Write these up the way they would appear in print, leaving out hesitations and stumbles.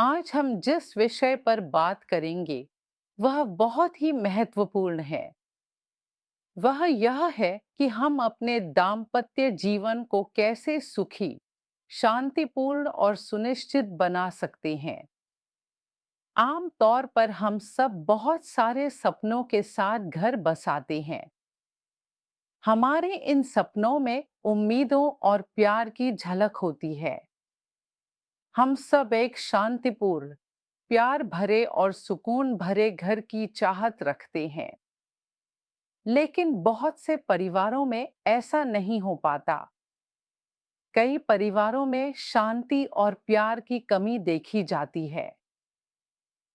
आज हम जिस विषय पर बात करेंगे वह बहुत ही महत्वपूर्ण है। वह यह है कि हम अपने दाम्पत्य जीवन को कैसे सुखी, शांतिपूर्ण और सुनिश्चित बना सकते हैं। आम तौर पर हम सब बहुत सारे सपनों के साथ घर बसाते हैं। हमारे इन सपनों में उम्मीदों और प्यार की झलक होती है। हम सब एक शांतिपूर्ण, प्यार भरे और सुकून भरे घर की चाहत रखते हैं। लेकिन बहुत से परिवारों में ऐसा नहीं हो पाता। कई परिवारों में शांति और प्यार की कमी देखी जाती है।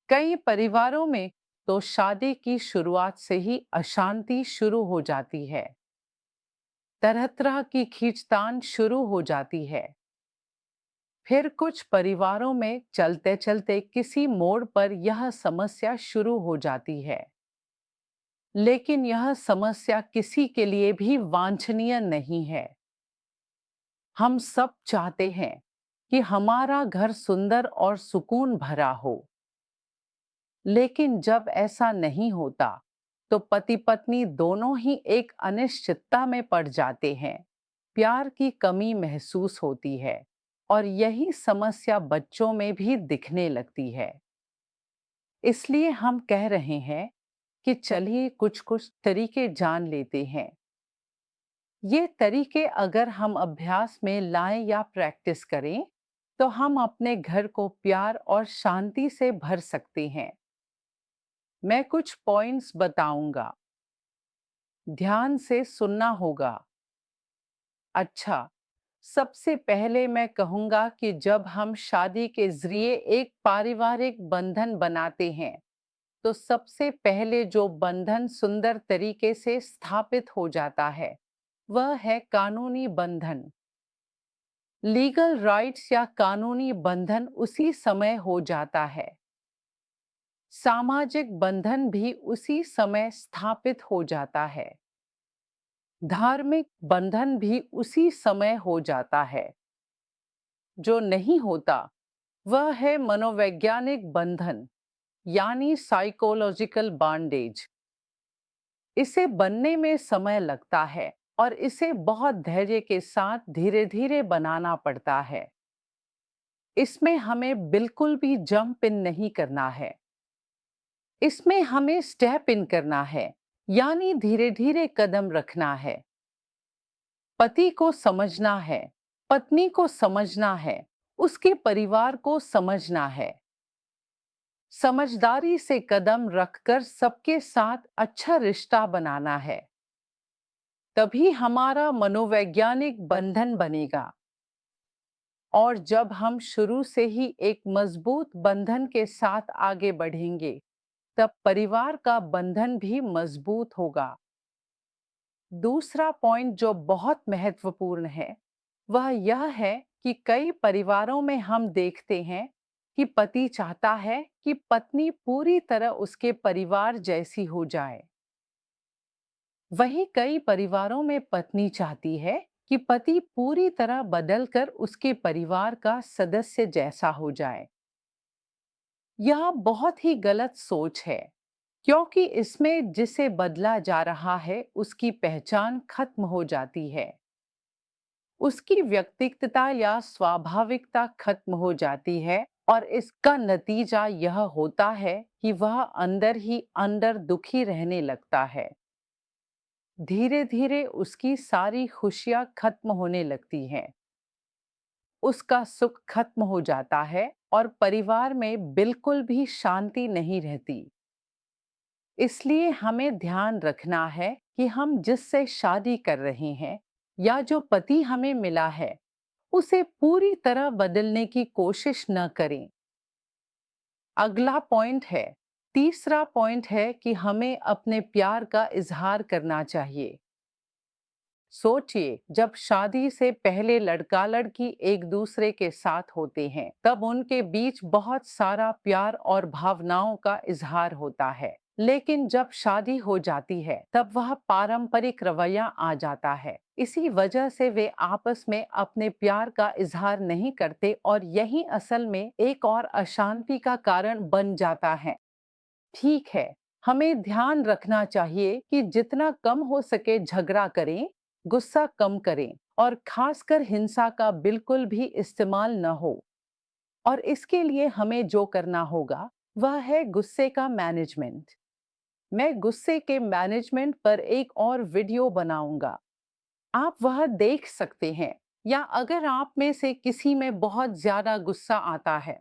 कई परिवारों में तो शादी की शुरुआत से ही अशांति शुरू हो जाती है। तरह तरह की खींचतान शुरू हो जाती है। फिर कुछ परिवारों में चलते चलते किसी मोड़ पर यह समस्या शुरू हो जाती है। लेकिन यह समस्या किसी के लिए भी वांछनीय नहीं है। हम सब चाहते हैं कि हमारा घर सुंदर और सुकून भरा हो। लेकिन जब ऐसा नहीं होता, तो पति पत्नी दोनों ही एक अनिश्चितता में पड़ जाते हैं। प्यार की कमी महसूस होती है और यही समस्या बच्चों में भी दिखने लगती है। इसलिए हम कह रहे हैं कि चलिए कुछ कुछ तरीके जान लेते हैं। ये तरीके अगर हम अभ्यास में लाएं या प्रैक्टिस करें, तो हम अपने घर को प्यार और शांति से भर सकते हैं। मैं कुछ पॉइंट्स बताऊंगा। ध्यान से सुनना होगा। अच्छा, सबसे पहले मैं कहूंगा कि जब हम शादी के जरिए एक पारिवारिक बंधन बनाते हैं, तो सबसे पहले जो बंधन सुंदर तरीके से स्थापित हो जाता है, वह है कानूनी बंधन। लीगल राइट्स या कानूनी बंधन उसी समय हो जाता है। सामाजिक बंधन भी उसी समय स्थापित हो जाता है। धार्मिक बंधन भी उसी समय हो जाता है। जो नहीं होता वह है मनोवैज्ञानिक बंधन, यानी साइकोलॉजिकल बॉन्डेज। इसे बनने में समय लगता है और इसे बहुत धैर्य के साथ धीरे धीरे बनाना पड़ता है। इसमें हमें बिल्कुल भी जंप इन नहीं करना है। इसमें हमें स्टेप इन करना है, यानी धीरे धीरे कदम रखना है। पति को समझना है, पत्नी को समझना है, उसके परिवार को समझना है। समझदारी से कदम रखकर सबके साथ अच्छा रिश्ता बनाना है। तभी हमारा मनोवैज्ञानिक बंधन बनेगा। और जब हम शुरू से ही एक मजबूत बंधन के साथ आगे बढ़ेंगे, तब परिवार का बंधन भी मजबूत होगा। दूसरा पॉइंट जो बहुत महत्वपूर्ण है, वह यह है कि कई परिवारों में हम देखते हैं कि पति चाहता है कि पत्नी पूरी तरह उसके परिवार जैसी हो जाए। वहीं कई परिवारों में पत्नी चाहती है कि पति पूरी तरह बदलकर उसके परिवार का सदस्य जैसा हो जाए। यह बहुत ही गलत सोच है, क्योंकि इसमें जिसे बदला जा रहा है उसकी पहचान खत्म हो जाती है। उसकी व्यक्तिगतता या स्वाभाविकता खत्म हो जाती है और इसका नतीजा यह होता है कि वह अंदर ही अंदर दुखी रहने लगता है। धीरे धीरे उसकी सारी खुशियां खत्म होने लगती हैं। उसका सुख खत्म हो जाता है और परिवार में बिल्कुल भी शांति नहीं रहती। इसलिए हमें ध्यान रखना है कि हम जिससे शादी कर रहे हैं या जो पति हमें मिला है, उसे पूरी तरह बदलने की कोशिश न करें। अगला पॉइंट है, तीसरा पॉइंट है कि हमें अपने प्यार का इजहार करना चाहिए। सोचिए, जब शादी से पहले लड़का लड़की एक दूसरे के साथ होते हैं, तब उनके बीच बहुत सारा प्यार और भावनाओं का इजहार होता है। लेकिन जब शादी हो जाती है तब वह पारंपरिक रवैया आ जाता है। इसी वजह से वे आपस में अपने प्यार का इजहार नहीं करते और यही असल में एक और अशांति का कारण बन जाता है। ठीक है, हमें ध्यान रखना चाहिए कि जितना कम हो सके झगड़ा करें, गुस्सा कम करें और खासकर हिंसा का बिल्कुल भी इस्तेमाल न हो। और इसके लिए हमें जो करना होगा वह है गुस्से का मैनेजमेंट। मैं गुस्से के मैनेजमेंट पर एक और वीडियो बनाऊंगा, आप वह देख सकते हैं। या अगर आप में से किसी में बहुत ज्यादा गुस्सा आता है,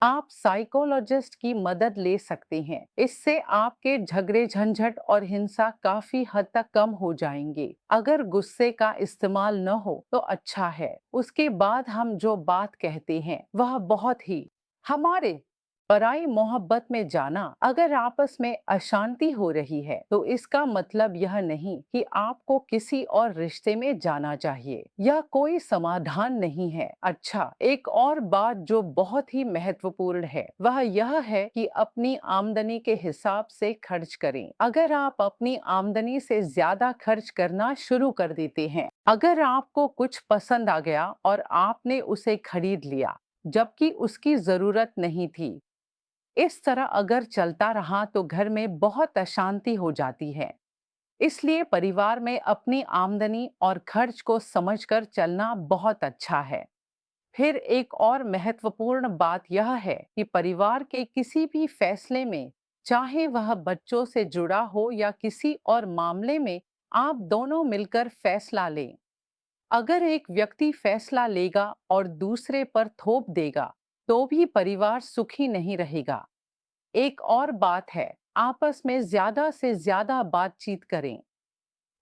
आप साइकोलॉजिस्ट की मदद ले सकते हैं। इससे आपके झगड़े झंझट और हिंसा काफी हद तक कम हो जाएंगे। अगर गुस्से का इस्तेमाल न हो तो अच्छा है। उसके बाद हम जो बात कहते हैं वह बहुत ही हमारे पराई मोहब्बत में जाना। अगर आपस में अशांति हो रही है तो इसका मतलब यह नहीं कि आपको किसी और रिश्ते में जाना चाहिए। यह कोई समाधान नहीं है। अच्छा, एक और बात जो बहुत ही महत्वपूर्ण है वह यह है कि अपनी आमदनी के हिसाब से खर्च करें। अगर आप अपनी आमदनी से ज्यादा खर्च करना शुरू कर देते हैं, अगर आपको कुछ पसंद आ गया और आपने उसे खरीद लिया जबकि उसकी जरूरत नहीं थी, इस तरह अगर चलता रहा तो घर में बहुत अशांति हो जाती है। इसलिए परिवार में अपनी आमदनी और खर्च को समझकर चलना बहुत अच्छा है। फिर एक और महत्वपूर्ण बात यह है कि परिवार के किसी भी फैसले में, चाहे वह बच्चों से जुड़ा हो या किसी और मामले में, आप दोनों मिलकर फैसला लें। अगर एक व्यक्ति फैसला लेगा और दूसरे पर थोप देगा, तो भी परिवार सुखी नहीं रहेगा। एक और बात है, आपस में ज्यादा से ज्यादा बातचीत करें,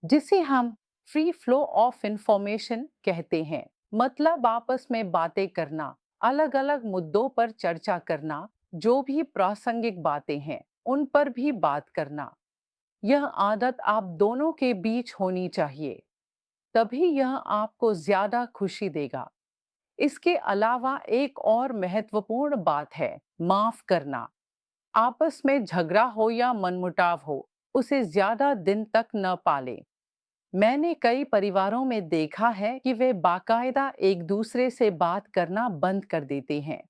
जिसे हम फ्री फ्लो ऑफ इंफॉर्मेशन कहते हैं। मतलब आपस में बातें करना, अलग अलग मुद्दों पर चर्चा करना, जो भी प्रासंगिक बातें हैं उन पर भी बात करना। यह आदत आप दोनों के बीच होनी चाहिए, तभी यह आपको ज्यादा खुशी देगा। इसके अलावा एक और महत्वपूर्ण बात है माफ करना। आपस में झगड़ा हो या मनमुटाव हो, उसे ज्यादा दिन तक न पालें। मैंने कई परिवारों में देखा है कि वे बाकायदा एक दूसरे से बात करना बंद कर देते हैं।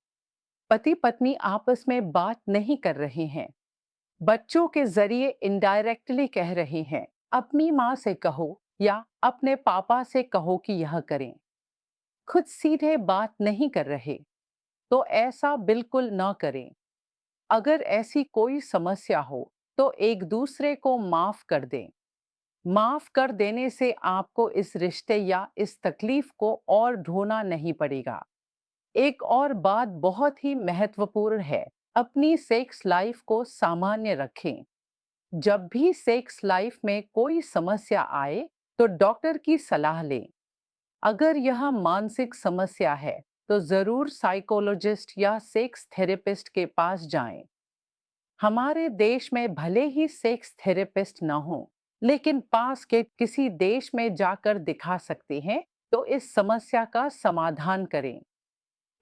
पति पत्नी आपस में बात नहीं कर रहे हैं, बच्चों के जरिए इनडायरेक्टली कह रहे हैं, अपनी माँ से कहो या अपने पापा से कहो कि यह करें। खुद सीधे बात नहीं कर रहे, तो ऐसा बिल्कुल न करें। अगर ऐसी कोई समस्या हो तो एक दूसरे को माफ कर दें। माफ कर देने से आपको इस रिश्ते या इस तकलीफ को और ढोना नहीं पड़ेगा। एक और बात बहुत ही महत्वपूर्ण है, अपनी सेक्स लाइफ को सामान्य रखें। जब भी सेक्स लाइफ में कोई समस्या आए तो डॉक्टर की सलाह लें। अगर यह मानसिक समस्या है तो जरूर साइकोलॉजिस्ट या सेक्स थेरेपिस्ट के पास जाएं। हमारे देश में भले ही सेक्स थेरेपिस्ट न हो, लेकिन पास के किसी देश में जाकर दिखा सकते हैं तो इस समस्या का समाधान करें।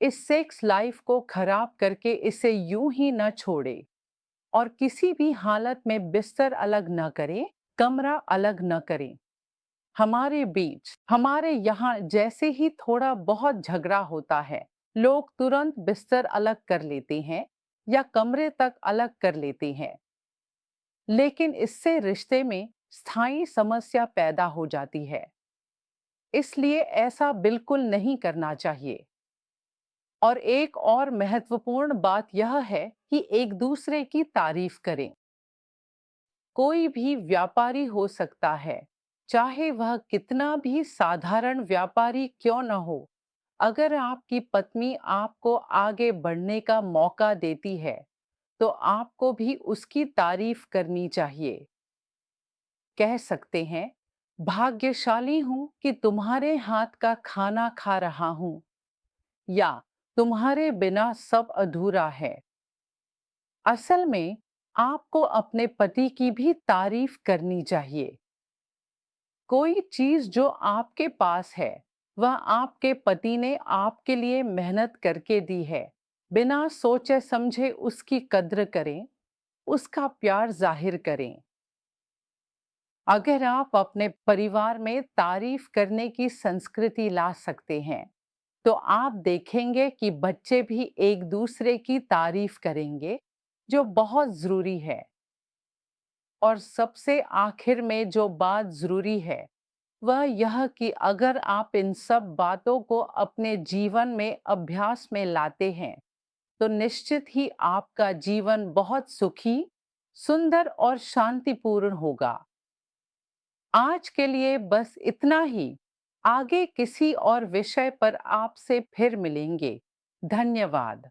इस सेक्स लाइफ को खराब करके इसे यूं ही न छोड़े और किसी भी हालत में बिस्तर अलग न करें, कमरा अलग न करें। हमारे बीच, हमारे यहाँ जैसे ही थोड़ा बहुत झगड़ा होता है, लोग तुरंत बिस्तर अलग कर लेते हैं या कमरे तक अलग कर लेते हैं। लेकिन इससे रिश्ते में स्थायी समस्या पैदा हो जाती है। इसलिए ऐसा बिल्कुल नहीं करना चाहिए। और एक और महत्वपूर्ण बात यह है कि एक दूसरे की तारीफ करें। कोई भी व्यापारी हो सकता है, चाहे वह कितना भी साधारण व्यापारी क्यों न हो। अगर आपकी पत्नी आपको आगे बढ़ने का मौका देती है, तो आपको भी उसकी तारीफ करनी चाहिए। कह सकते हैं, भाग्यशाली हूं कि तुम्हारे हाथ का खाना खा रहा हूं, या तुम्हारे बिना सब अधूरा है। असल में आपको अपने पति की भी तारीफ करनी चाहिए। कोई चीज जो आपके पास है वह आपके पति ने आपके लिए मेहनत करके दी है। बिना सोचे समझे उसकी कद्र करें। उसका प्यार जाहिर करें। अगर आप अपने परिवार में तारीफ करने की संस्कृति ला सकते हैं, तो आप देखेंगे कि बच्चे भी एक दूसरे की तारीफ करेंगे, जो बहुत जरूरी है। और सबसे आखिर में जो बात जरूरी है, वह यह कि अगर आप इन सब बातों को अपने जीवन में अभ्यास में लाते हैं, तो निश्चित ही आपका जीवन बहुत सुखी, सुंदर और शांतिपूर्ण होगा। आज के लिए बस इतना ही। आगे किसी और विषय पर आपसे फिर मिलेंगे। धन्यवाद।